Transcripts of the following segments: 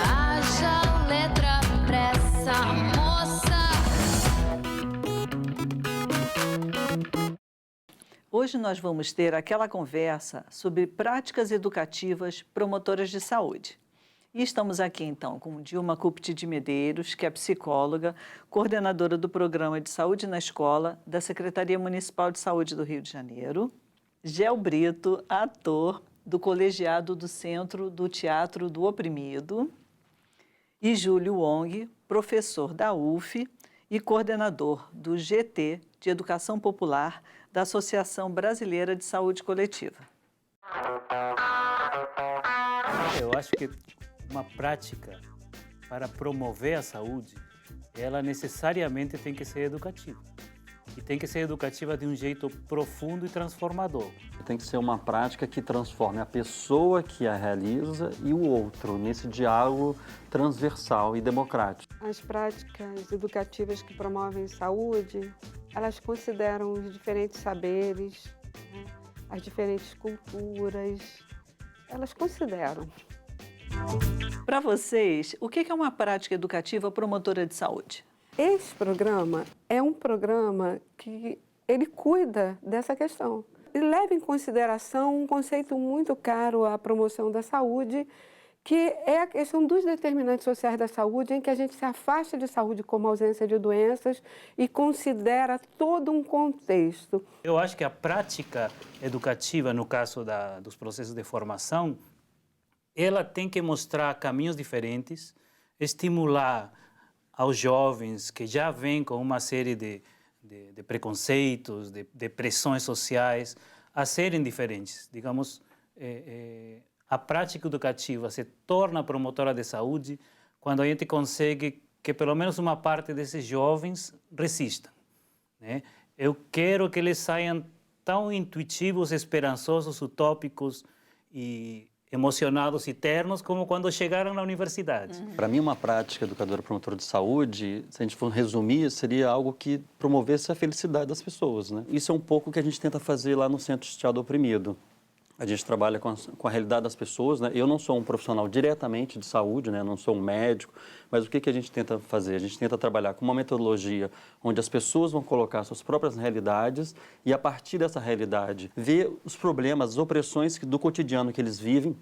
Haja letra pra essa moça. Hoje nós vamos ter aquela conversa sobre práticas educativas promotoras de saúde. E estamos aqui então com Dilma Kupti de Medeiros, que é psicóloga, coordenadora do Programa de Saúde na Escola da Secretaria Municipal de Saúde do Rio de Janeiro, Gel Brito, ator do Colegiado do Centro do Teatro do Oprimido, e Júlio Wong, professor da UF e coordenador do GT de Educação Popular da Associação Brasileira de Saúde Coletiva. Eu acho que uma prática para promover a saúde, ela necessariamente tem que ser educativa. E tem que ser educativa de um jeito profundo e transformador. Tem que ser uma prática que transforme a pessoa que a realiza e o outro, nesse diálogo transversal e democrático. As práticas educativas que promovem saúde, elas consideram os diferentes saberes, né, as diferentes culturas, elas consideram. Para vocês, o que é uma prática educativa promotora de saúde? Esse programa é um programa que ele cuida dessa questão. Ele leva em consideração um conceito muito caro à promoção da saúde, que é a questão dos determinantes sociais da saúde, em que a gente se afasta de saúde como ausência de doenças e considera todo um contexto. Eu acho que a prática educativa, no caso dos processos de formação, ela tem que mostrar caminhos diferentes, estimular aos jovens que já vêm com uma série de preconceitos, de pressões sociais, a serem diferentes. Digamos, a prática educativa se torna promotora de saúde quando a gente consegue que pelo menos uma parte desses jovens resistam, né? Eu quero que eles saiam tão intuitivos, esperançosos, utópicos e emocionados e ternos como quando chegaram na universidade. Para mim, uma prática educadora promotora de saúde, se a gente for resumir, seria algo que promovesse a felicidade das pessoas, né? Isso é um pouco o que a gente tenta fazer lá no Centro Social do Oprimido. A gente trabalha com a realidade das pessoas, né? Eu não sou um profissional diretamente de saúde, né? Não sou um médico, mas o que a gente tenta fazer? A gente tenta trabalhar com uma metodologia onde as pessoas vão colocar suas próprias realidades e, a partir dessa realidade, ver os problemas, as opressões do cotidiano que eles vivem,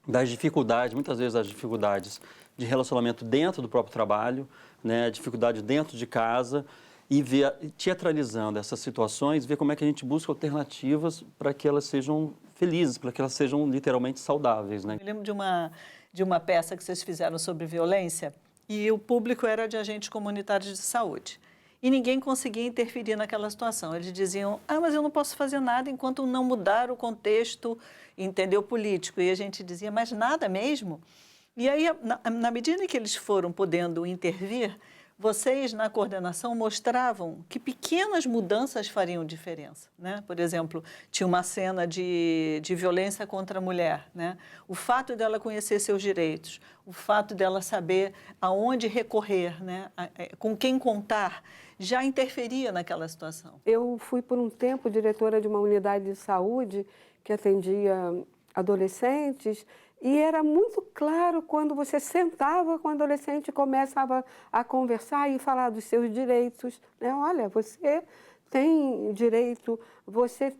das dificuldades, muitas vezes as dificuldades de relacionamento dentro do próprio trabalho, né? A dificuldade dentro de casa, e ver, teatralizando essas situações, ver como é que a gente busca alternativas para que elas sejam felizes, para que elas sejam literalmente saudáveis, né? Eu lembro de uma peça que vocês fizeram sobre violência e o público era de agentes comunitários de saúde. E ninguém conseguia interferir naquela situação. Eles diziam, mas eu não posso fazer nada enquanto não mudar o contexto, entendeu, político. E a gente dizia, mas nada mesmo? E aí, na medida em que eles foram podendo intervir, vocês, na coordenação, mostravam que pequenas mudanças fariam diferença, né? Por exemplo, tinha uma cena de violência contra a mulher, né? O fato dela conhecer seus direitos, o fato dela saber aonde recorrer, né? Com quem contar, já interferia naquela situação. Eu fui, por um tempo, diretora de uma unidade de saúde que atendia adolescentes. E era muito claro quando você sentava com o adolescente e começava a conversar e falar dos seus direitos, né? Olha, você tem direito, você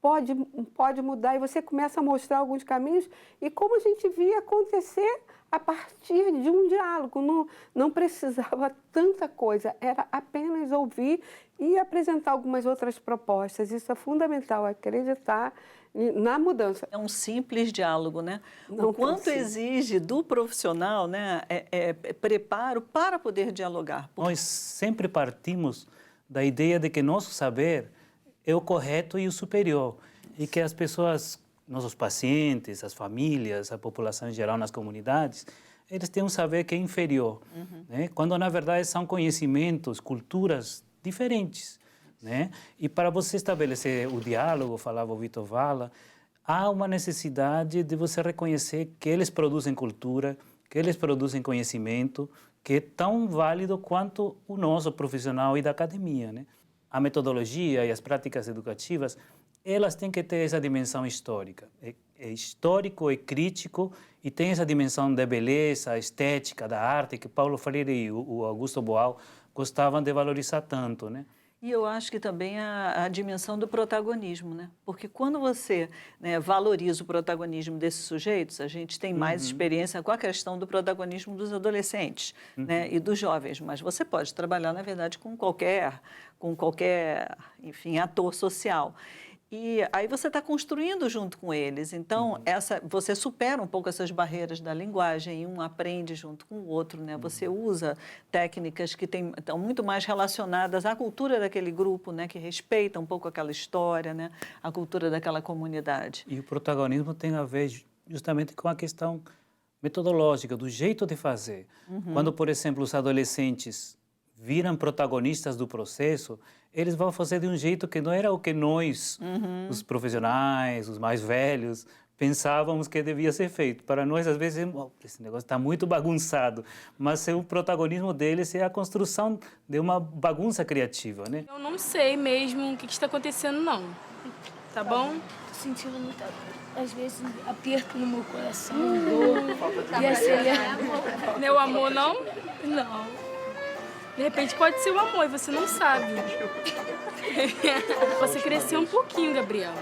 pode mudar, e você começa a mostrar alguns caminhos e como a gente via acontecer a partir de um diálogo. Não precisava tanta coisa, era apenas ouvir e apresentar algumas outras propostas. Isso é fundamental, acreditar na mudança. É um simples diálogo, né? Não o quanto consigo. exige do profissional, né, preparo para poder dialogar. Nós sempre partimos da ideia de que nosso saber é o correto e o superior, e que as pessoas, nossos pacientes, as famílias, a população em geral nas comunidades, eles têm um saber que é inferior, né? Quando na verdade são conhecimentos, culturas diferentes, né? E para você estabelecer o diálogo, falava o Vitor Vala, há uma necessidade de você reconhecer que eles produzem cultura, que eles produzem conhecimento, que é tão válido quanto o nosso profissional e da academia, né? A metodologia e as práticas educativas, elas têm que ter essa dimensão histórica. É histórico, é crítico e tem essa dimensão da beleza, estética, da arte, que Paulo Freire e o Augusto Boal gostavam de valorizar tanto, né? E eu acho que também a dimensão do protagonismo, né? Porque quando você, né, valoriza o protagonismo desses sujeitos, a gente tem mais experiência com a questão do protagonismo dos adolescentes, né, e dos jovens. Mas você pode trabalhar, na verdade, com qualquer, enfim, ator social. E aí você está construindo junto com eles. Então, você supera um pouco essas barreiras da linguagem e um aprende junto com o outro, né? Você usa técnicas que estão muito mais relacionadas à cultura daquele grupo, né? Que respeita um pouco aquela história, né? A cultura daquela comunidade. E o protagonismo tem a ver justamente com a questão metodológica, do jeito de fazer. Quando, por exemplo, os adolescentes viram protagonistas do processo, eles vão fazer de um jeito que não era o que nós, os profissionais, os mais velhos, pensávamos que devia ser feito. Para nós, às vezes, esse negócio está muito bagunçado, mas o protagonismo deles é a construção de uma bagunça criativa, né? Eu não sei mesmo o que está acontecendo, não. Tá bom? Tô sentindo muita, às vezes, aperto no meu coração, dor, e acelera. Meu amor, não? Não. De repente pode ser o amor e você não sabe. Você cresceu um pouquinho, Gabriel.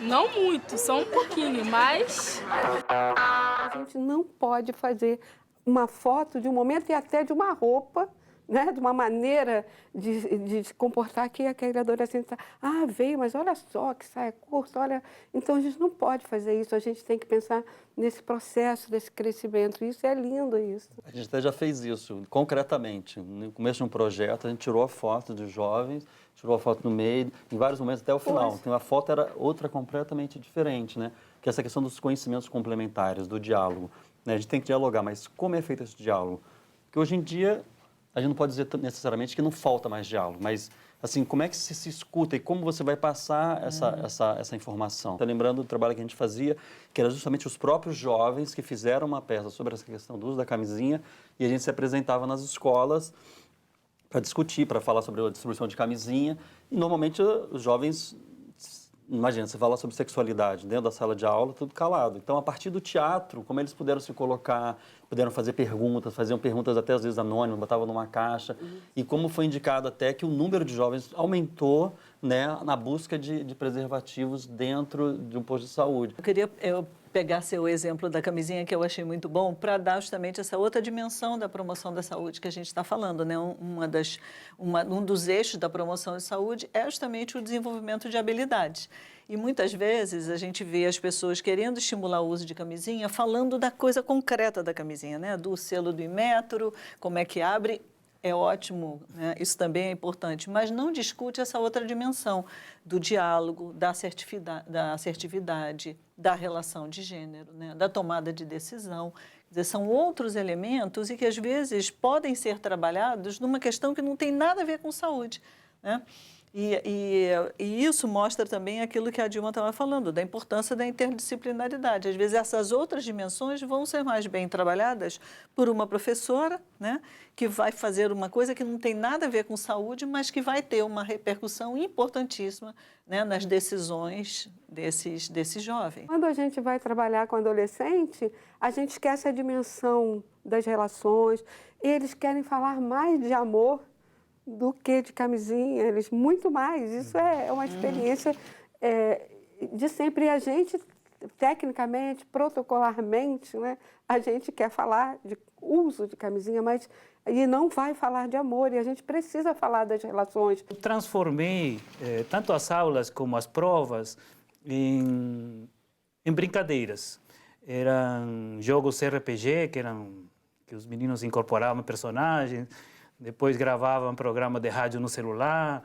Não muito, só um pouquinho, mas... A gente não pode fazer uma foto de um momento e até de uma roupa, né? De uma maneira de se comportar que aquele adolescente está... Ah, veio, mas olha só que saia curta, olha... Então, a gente não pode fazer isso, a gente tem que pensar nesse processo, desse crescimento. Isso é lindo, isso. A gente até já fez isso, concretamente. No começo de um projeto, a gente tirou a foto dos jovens, tirou a foto no meio, em vários momentos até o final. Então, a foto era outra completamente diferente, né? Que é essa questão dos conhecimentos complementares, do diálogo. Né? A gente tem que dialogar, mas como é feito esse diálogo? Porque hoje em dia, a gente não pode dizer necessariamente que não falta mais diálogo, mas, assim, como é que se escuta e como você vai passar essa informação? Estou lembrando do trabalho que a gente fazia, que era justamente os próprios jovens que fizeram uma peça sobre essa questão do uso da camisinha e a gente se apresentava nas escolas para discutir, para falar sobre a distribuição de camisinha. E, normalmente, os jovens... Imagina, você fala sobre sexualidade dentro da sala de aula, tudo calado. Então, a partir do teatro, como eles puderam se colocar, puderam fazer perguntas, faziam perguntas até às vezes anônimas, botavam numa caixa. E como foi indicado até que o número de jovens aumentou, né, na busca de preservativos dentro de um posto de saúde. Eu queria pegar seu exemplo da camisinha, que eu achei muito bom, para dar justamente essa outra dimensão da promoção da saúde que a gente está falando, né? Um dos eixos da promoção de saúde é justamente o desenvolvimento de habilidades. E muitas vezes a gente vê as pessoas querendo estimular o uso de camisinha, falando da coisa concreta da camisinha, né? Do selo do Inmetro, como é que abre. É ótimo, né? Isso também é importante, mas não discute essa outra dimensão do diálogo, da assertividade, da relação de gênero, né? Da tomada de decisão. Quer dizer, são outros elementos e que, às vezes, podem ser trabalhados numa questão que não tem nada a ver com saúde, né? E isso mostra também aquilo que a Dilma estava falando, da importância da interdisciplinaridade. Às vezes, essas outras dimensões vão ser mais bem trabalhadas por uma professora, né, que vai fazer uma coisa que não tem nada a ver com saúde, mas que vai ter uma repercussão importantíssima, né, nas decisões desses jovens. Quando a gente vai trabalhar com adolescente, a gente esquece a dimensão das relações. Eles querem falar mais de amor do que de camisinha, eles muito mais. Isso é uma experiência de sempre. E a gente, tecnicamente, protocolarmente, né, a gente quer falar de uso de camisinha, mas e não vai falar de amor, e a gente precisa falar das relações. Eu transformei tanto as aulas como as provas em brincadeiras. Eram jogos RPG, que os meninos incorporavam personagens, depois gravavam um programa de rádio no celular.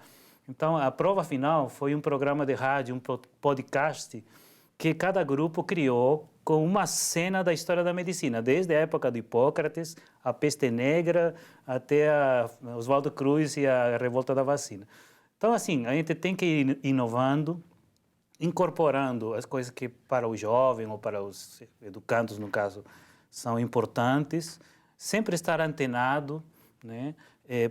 Então, a prova final foi um programa de rádio, um podcast, que cada grupo criou com uma cena da história da medicina, desde a época de Hipócrates, a peste negra, até Oswaldo Cruz e a revolta da vacina. Então, assim, a gente tem que ir inovando, incorporando as coisas que para o jovem ou para os educandos, no caso, são importantes, sempre estar antenado, né?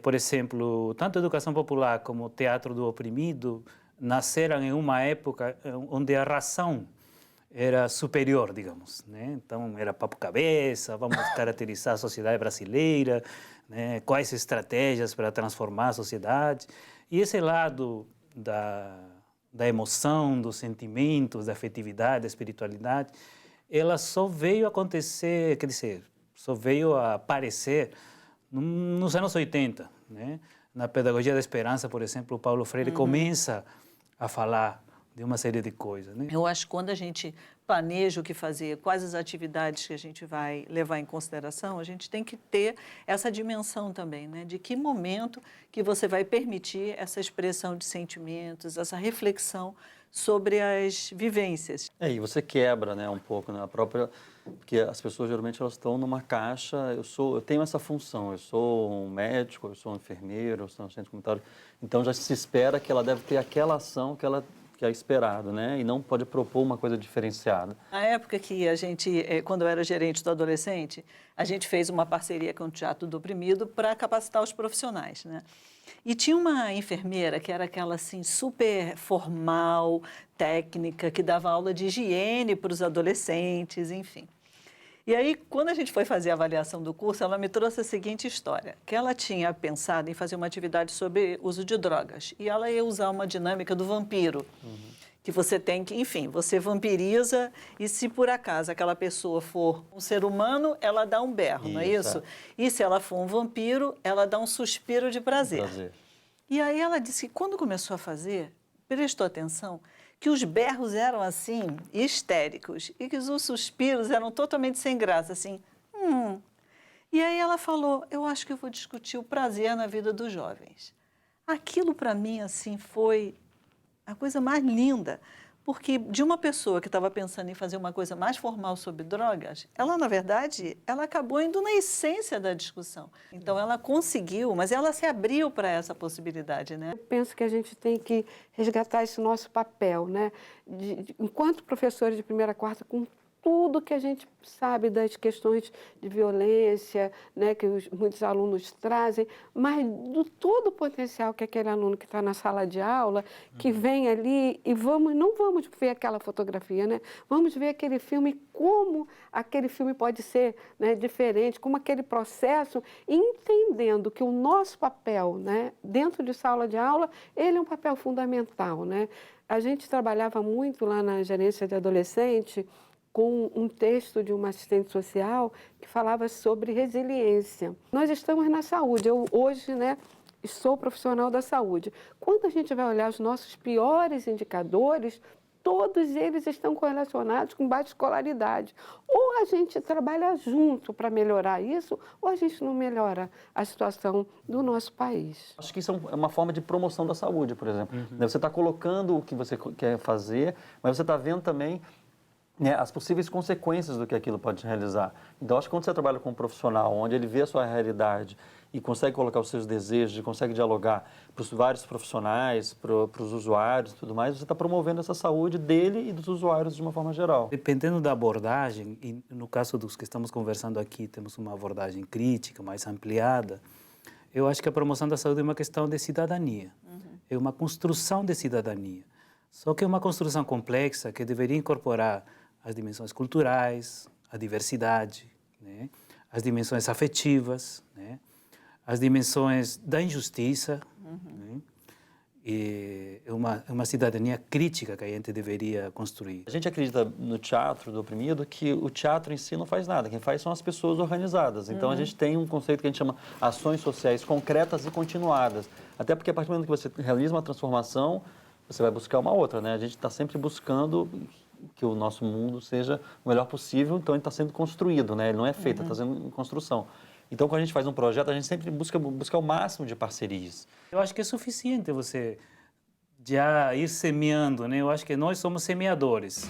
Por exemplo, tanto a educação popular como o teatro do oprimido nasceram em uma época onde a ração era superior, digamos, né? Então, era papo-cabeça, vamos caracterizar a sociedade brasileira, né? Quais estratégias para transformar a sociedade. E esse lado da emoção, dos sentimentos, da afetividade, da espiritualidade, ela só veio acontecer, quer dizer, só veio a aparecer nos anos 80, né? Na Pedagogia da Esperança, por exemplo, o Paulo Freire começa a falar de uma série de coisas, né? Eu acho que quando a gente planeja o que fazer, quais as atividades que a gente vai levar em consideração, a gente tem que ter essa dimensão também, né? De que momento que você vai permitir essa expressão de sentimentos, essa reflexão sobre as vivências. E você quebra, né, um pouco, né, a própria, porque as pessoas geralmente elas estão numa caixa. Eu tenho essa função, eu sou um médico, eu sou um enfermeiro, eu sou um assistente comunitário. Então já se espera que ela deve ter aquela ação que é esperado, né? E não pode propor uma coisa diferenciada. Na época que a gente, quando eu era gerente do adolescente, a gente fez uma parceria com o Teatro do Oprimido para capacitar os profissionais, né? E tinha uma enfermeira que era aquela assim super formal, técnica, que dava aula de higiene para os adolescentes, enfim. E aí, quando a gente foi fazer a avaliação do curso, ela me trouxe a seguinte história, que ela tinha pensado em fazer uma atividade sobre uso de drogas. E ela ia usar uma dinâmica do vampiro, que você tem que, enfim, você vampiriza e se por acaso aquela pessoa for um ser humano, ela dá um berro, não é isso? E se ela for um vampiro, ela dá um suspiro de prazer. E aí ela disse que quando começou a fazer, prestou atenção, que os berros eram assim, histéricos, e que os suspiros eram totalmente sem graça, assim, E aí ela falou, eu acho que eu vou discutir o prazer na vida dos jovens. Aquilo para mim, assim, foi a coisa mais linda, porque de uma pessoa que estava pensando em fazer uma coisa mais formal sobre drogas, ela, na verdade, ela acabou indo na essência da discussão. Então, ela conseguiu, mas ela se abriu para essa possibilidade, né? Eu penso que a gente tem que resgatar esse nosso papel, né? Enquanto professores de primeira a quarta, com tudo que a gente sabe das questões de violência, né, que muitos alunos trazem, mas do todo o potencial que aquele aluno que está na sala de aula, que vem ali e não vamos ver aquela fotografia, né? Vamos ver aquele filme, como aquele filme pode ser, né, diferente, como aquele processo, entendendo que o nosso papel, né, dentro de sala de aula, ele é um papel fundamental, né? A gente trabalhava muito lá na gerência de adolescente com um texto de uma assistente social que falava sobre resiliência. Nós estamos na saúde, eu hoje, né, sou profissional da saúde. Quando a gente vai olhar os nossos piores indicadores, todos eles estão correlacionados com baixa escolaridade. Ou a gente trabalha junto para melhorar isso, ou a gente não melhora a situação do nosso país. Acho que isso é uma forma de promoção da saúde, por exemplo. Você está colocando o que você quer fazer, mas você está vendo também, né, as possíveis consequências do que aquilo pode realizar. Então, acho que quando você trabalha com um profissional, onde ele vê a sua realidade e consegue colocar os seus desejos, e consegue dialogar para os vários profissionais, para os usuários e tudo mais, você está promovendo essa saúde dele e dos usuários de uma forma geral. Dependendo da abordagem, e no caso dos que estamos conversando aqui, temos uma abordagem crítica, mais ampliada, eu acho que a promoção da saúde é uma questão de cidadania, é uma construção de cidadania. Só que é uma construção complexa que deveria incorporar as dimensões culturais, a diversidade, né? As dimensões afetivas, né? As dimensões da injustiça. Né? E é uma cidadania crítica que a gente deveria construir. A gente acredita no teatro do oprimido que o teatro em si não faz nada, quem faz são as pessoas organizadas. Então, a gente tem um conceito que a gente chama ações sociais concretas e continuadas. Até porque, a partir do momento que você realiza uma transformação, você vai buscar uma outra, né? A gente está sempre buscando que o nosso mundo seja o melhor possível, então ele está sendo construído, né? Ele não é feito, está sendo em construção. Então, quando a gente faz um projeto, a gente sempre busca o máximo de parcerias. Eu acho que é suficiente você já ir semeando, né? Eu acho que nós somos semeadores.